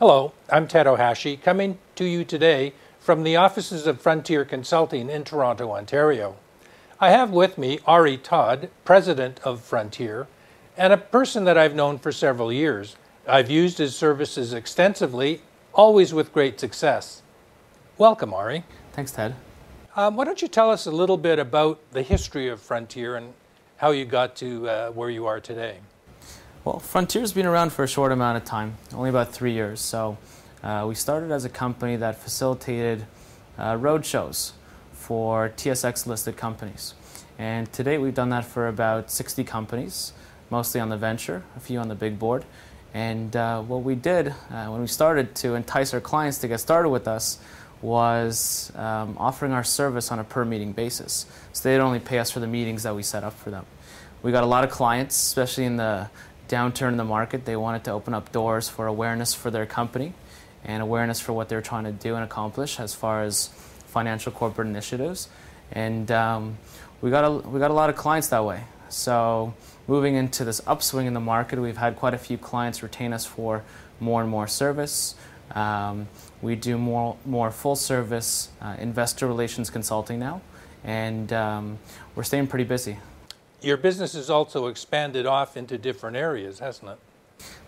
Hello, I'm Ted Ohashi, coming to you today from the offices of Frontier Consulting in Toronto, Ontario. I have with me Ari Todd, president of Frontier, and a person that I've known for several years. I've used his services extensively, always with great success. Welcome, Ari. Thanks, Ted. Why don't you tell us a little bit about the history of Frontier and how you got to where you are today? Well, Frontier's been around for a short amount of time, only about 3 years. So we started as a company that facilitated roadshows for TSX-listed companies. And to date, we've done that for about 60 companies, mostly on the venture, a few on the big board. And what we did when we started to entice our clients to get started with us was offering our service on a per-meeting basis. So they'd only pay us for the meetings that we set up for them. We got a lot of clients, especially in the downturn in the market. They wanted to open up doors for awareness for their company and awareness for what they're trying to do and accomplish as far as financial corporate initiatives. And we got a lot of clients that way. So moving into this upswing in the market, we've had quite a few clients retain us for more and more service. We do more full service investor relations consulting now, and we're staying pretty busy. Your business has also expanded off into different areas, hasn't it?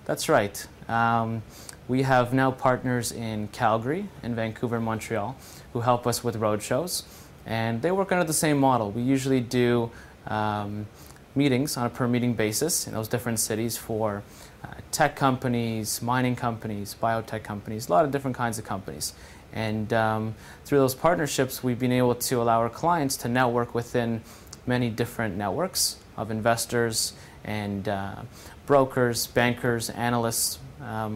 That's right. We have now partners in Calgary, in Vancouver, and Montreal who help us with roadshows, and they work under the same model. We usually do meetings on a per-meeting basis in those different cities for tech companies, mining companies, biotech companies, a lot of different kinds of companies. And through those partnerships, we've been able to allow our clients to network within many different networks of investors and brokers, bankers, analysts, I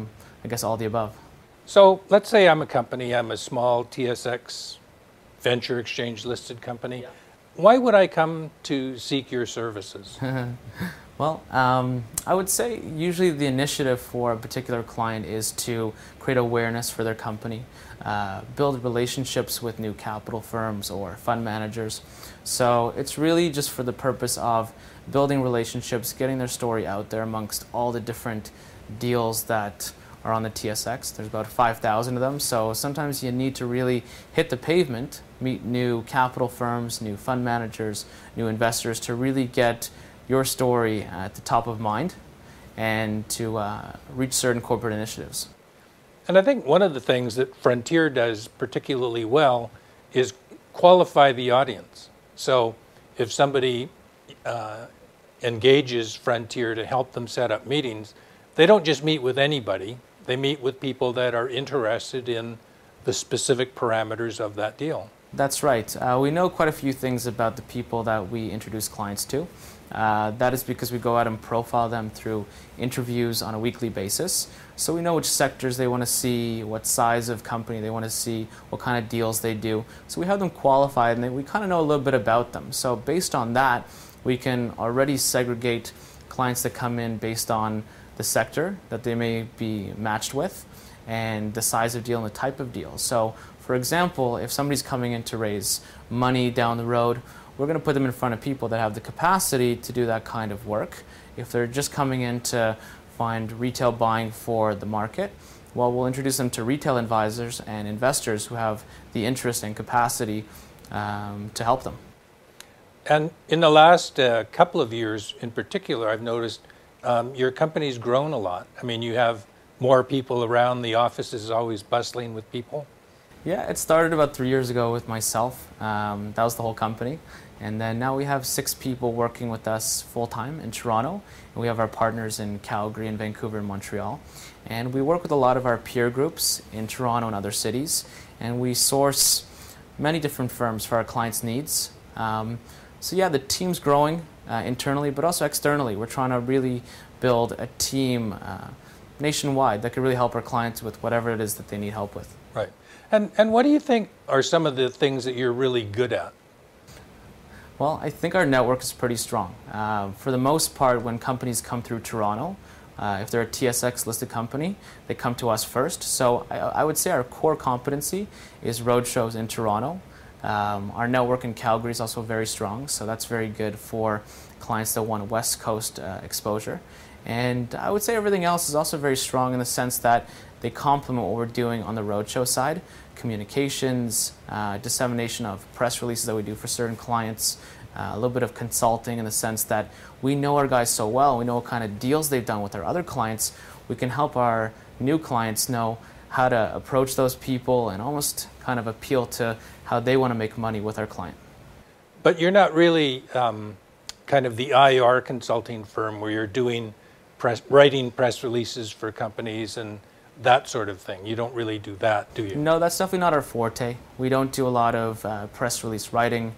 guess all the above. So let's say I'm a company, I'm a small TSX venture exchange listed company. Yeah. Why would I come to seek your services? Well, I would say usually the initiative for a particular client is to create awareness for their company, build relationships with new capital firms or fund managers. So it's really just for the purpose of building relationships, getting their story out there amongst all the different deals that are on the TSX. There's about 5,000 of them, so sometimes you need to really hit the pavement, meet new capital firms, new fund managers, new investors to really get your story at the top of mind and to reach certain corporate initiatives. And I think one of the things that Frontier does particularly well is qualify the audience. So if somebody engages Frontier to help them set up meetings, they don't just meet with anybody. They meet with people that are interested in the specific parameters of that deal. That's right. We know quite a few things about the people that we introduce clients to. That is because we go out and profile them through interviews on a weekly basis. So we know which sectors they want to see, what size of company they want to see, what kind of deals they do. So we have them qualified and we kind of know a little bit about them. So based on that, we can already segregate clients that come in based on the sector that they may be matched with and the size of deal and the type of deal. So for example, if somebody's coming in to raise money down the road, we're going to put them in front of people that have the capacity to do that kind of work. If they're just coming in to find retail buying for the market, well, we'll introduce them to retail advisors and investors who have the interest and capacity to help them. And in the last couple of years in particular, I've noticed your company's grown a lot. I mean, you have more people around, the office is always bustling with people. Yeah, it started about 3 years ago with myself. That was the whole company. And then now we have 6 people working with us full-time in Toronto. And we have our partners in Calgary and Vancouver and Montreal. And we work with a lot of our peer groups in Toronto and other cities. And we source many different firms for our clients' needs. So yeah, the team's growing internally, but also externally. We're trying to really build a team nationwide that could really help our clients with whatever it is that they need help with. Right. And what do you think are some of the things that you're really good at? Well, I think our network is pretty strong. For the most part, when companies come through Toronto, if they're a TSX listed company, they come to us first. So I would say our core competency is roadshows in Toronto. Our network in Calgary is also very strong, so that's very good for clients that want West Coast exposure. And I would say everything else is also very strong in the sense that they complement what we're doing on the roadshow side, communications, dissemination of press releases that we do for certain clients, a little bit of consulting in the sense that we know our guys so well, we know what kind of deals they've done with our other clients. We can help our new clients know how to approach those people and almost kind of appeal to how they want to make money with our client. But you're not really kind of the IR consulting firm where you're doing writing press releases for companies and that sort of thing. You don't really do that, do you? No, that's definitely not our forte. We don't do a lot of press release writing.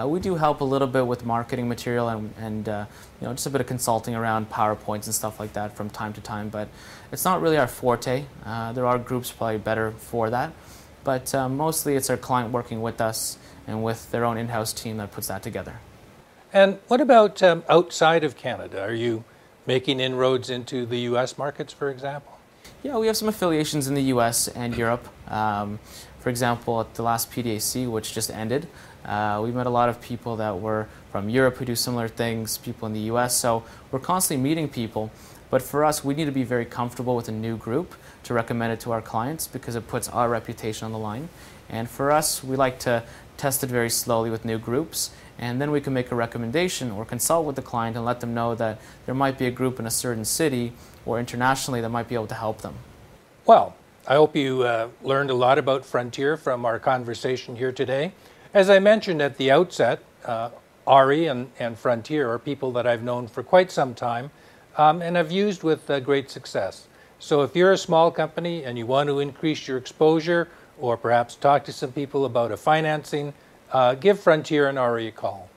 We do help a little bit with marketing material and just a bit of consulting around PowerPoints and stuff like that from time to time, but it's not really our forte. There are groups probably better for that, but mostly it's our client working with us and with their own in-house team that puts that together. And what about outside of Canada? Are you making inroads into the U.S. markets, for example? Yeah, we have some affiliations in the U.S. and Europe. For example, at the last PDAC, which just ended, we met a lot of people that were from Europe who do similar things, people in the U.S. So we're constantly meeting people. But for us, we need to be very comfortable with a new group to recommend it to our clients because it puts our reputation on the line. And for us, we like to test it very slowly with new groups, and then we can make a recommendation or consult with the client and let them know that there might be a group in a certain city or internationally that might be able to help them. Well, I hope you learned a lot about Frontier from our conversation here today. As I mentioned at the outset, Ari and Frontier are people that I've known for quite some time and have used with great success. So if you're a small company and you want to increase your exposure or perhaps talk to some people about a financing, give Frontier and Ari a call.